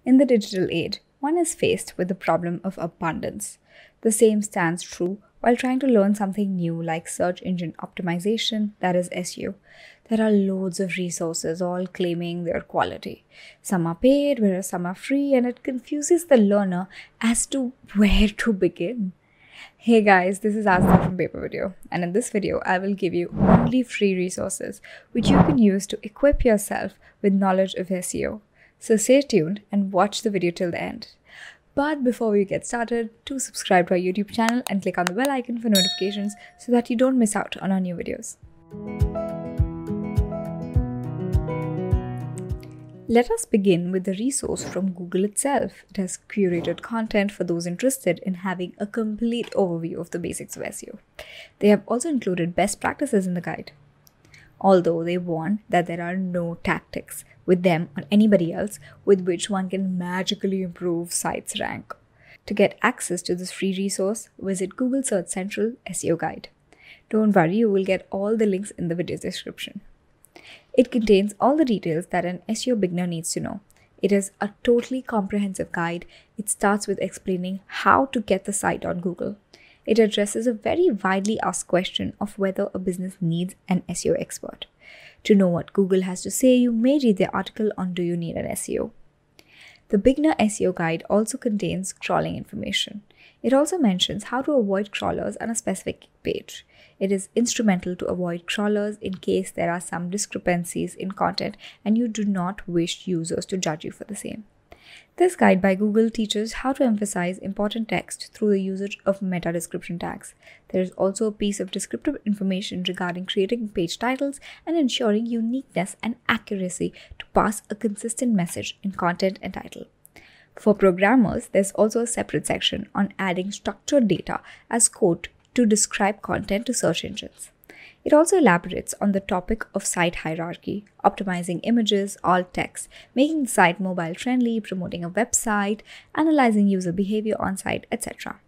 In the digital age, one is faced with the problem of abundance. The same stands true while trying to learn something new like search engine optimization, that is SEO. There are loads of resources all claiming their quality. Some are paid, whereas some are free, and it confuses the learner as to where to begin. Hey guys, this is Asta from PaperVideo, and in this video, I will give you only free resources which you can use to equip yourself with knowledge of SEO. So stay tuned and watch the video till the end. But before we get started, do subscribe to our YouTube channel and click on the bell icon for notifications so that you don't miss out on our new videos. Let us begin with the resource from Google itself. It has curated content for those interested in having a complete overview of the basics of SEO. They have also included best practices in the guide. Although they warn that there are no tactics with them or anybody else with which one can magically improve sites' rank. To get access to this free resource, visit Google Search Central SEO Guide. Don't worry, you will get all the links in the video description. It contains all the details that an SEO beginner needs to know. It is a totally comprehensive guide. It starts with explaining how to get the site on Google. It addresses a very widely asked question of whether a business needs an SEO expert. To know what Google has to say, you may read the article on Do You Need an SEO? The Beginner SEO Guide also contains crawling information. It also mentions how to avoid crawlers on a specific page. It is instrumental to avoid crawlers in case there are some discrepancies in content and you do not wish users to judge you for the same. This guide by Google teaches how to emphasize important text through the usage of meta description tags. There is also a piece of descriptive information regarding creating page titles and ensuring uniqueness and accuracy to pass a consistent message in content and title. For programmers, there's also a separate section on adding structured data as code to describe content to search engines. It also elaborates on the topic of site hierarchy, optimizing images, alt text, making the site mobile friendly, promoting a website, analyzing user behavior on site, etc.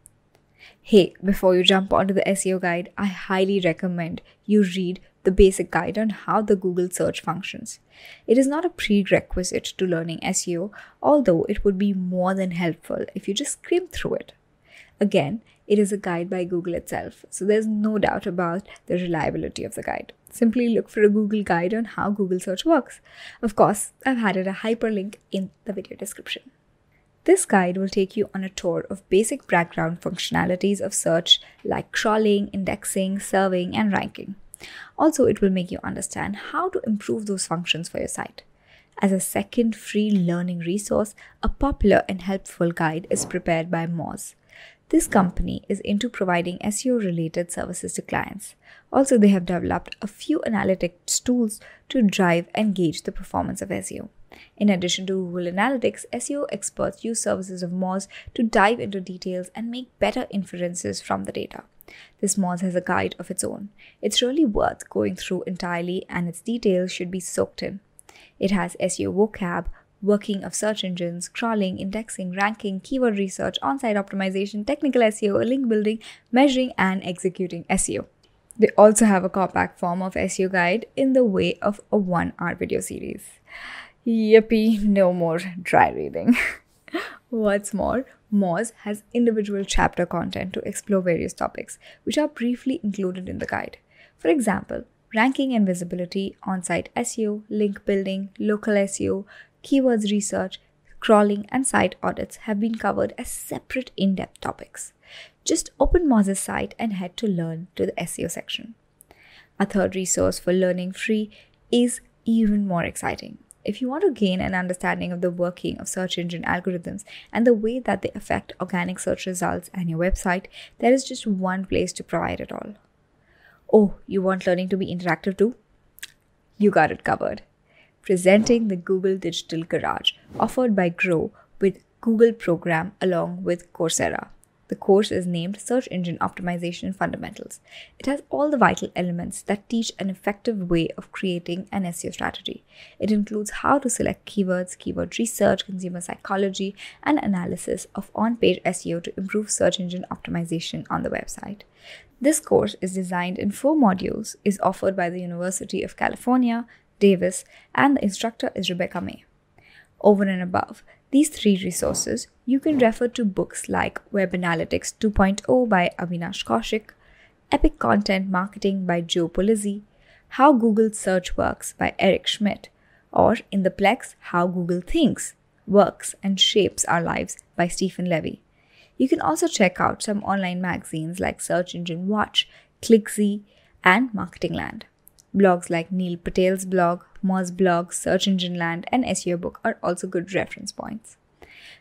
Hey, before you jump onto the SEO guide, I highly recommend you read the basic guide on how the Google search functions. It is not a prerequisite to learning SEO, although it would be more than helpful if you just skim through it. Again, it is a guide by Google itself, so there's no doubt about the reliability of the guide. Simply look for a Google guide on how Google search works. Of course, I've added a hyperlink in the video description. This guide will take you on a tour of basic background functionalities of search like crawling, indexing, serving, and ranking. Also, it will make you understand how to improve those functions for your site. As a second free learning resource, a popular and helpful guide is prepared by Moz. This company is into providing SEO-related services to clients. Also, they have developed a few analytics tools to drive and gauge the performance of SEO. In addition to Google Analytics, SEO experts use services of Moz to dive into details and make better inferences from the data. This Moz has a guide of its own. It's really worth going through entirely, and its details should be soaked in. It has SEO vocab, working of search engines, crawling, indexing, ranking, keyword research, on-site optimization, technical SEO, link building, measuring, and executing SEO. They also have a compact form of SEO guide in the way of a 1-hour video series. Yippee, no more dry reading. What's more, Moz has individual chapter content to explore various topics, which are briefly included in the guide. For example, ranking and visibility, on-site SEO, link building, local SEO, keywords research, crawling, and site audits have been covered as separate in-depth topics. Just open Moz's site and head to Learn to the SEO section. A third resource for learning free is even more exciting. If you want to gain an understanding of the working of search engine algorithms and the way that they affect organic search results and your website, there is just one place to provide it all. Oh, you want learning to be interactive too? You got it covered. Presenting the Google Digital Garage, offered by Grow with Google Program along with Coursera. The course is named Search Engine Optimization Fundamentals. It has all the vital elements that teach an effective way of creating an SEO strategy. It includes how to select keywords, keyword research, consumer psychology, and analysis of on-page SEO to improve search engine optimization on the website. This course is designed in 4 modules, is offered by the University of California, Davis, and the instructor is Rebecca May. Over and above, these 3 resources, you can refer to books like Web Analytics 2.0 by Avinash Kaushik, Epic Content Marketing by Joe Polizzi, How Google Search Works by Eric Schmidt, or in the Plex, How Google Thinks, Works, and Shapes Our Lives by Stephen Levy. You can also check out some online magazines like Search Engine Watch, ClickZ, and Marketingland. Blogs like Neil Patel's blog, Moz blog, Search Engine Land, and SEO Book are also good reference points.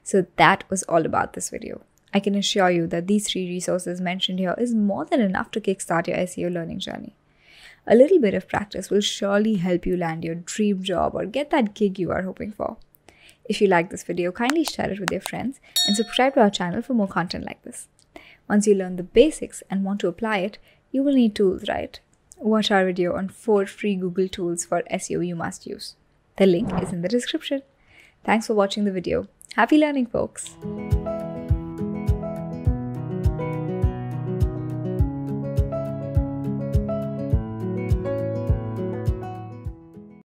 So that was all about this video. I can assure you that these 3 resources mentioned here is more than enough to kickstart your SEO learning journey. A little bit of practice will surely help you land your dream job or get that gig you are hoping for. If you like this video, kindly share it with your friends and subscribe to our channel for more content like this. Once you learn the basics and want to apply it, you will need tools, right? Watch our video on 4 free Google tools for SEO you must use. The link is in the description. Thanks for watching the video. Happy learning, folks!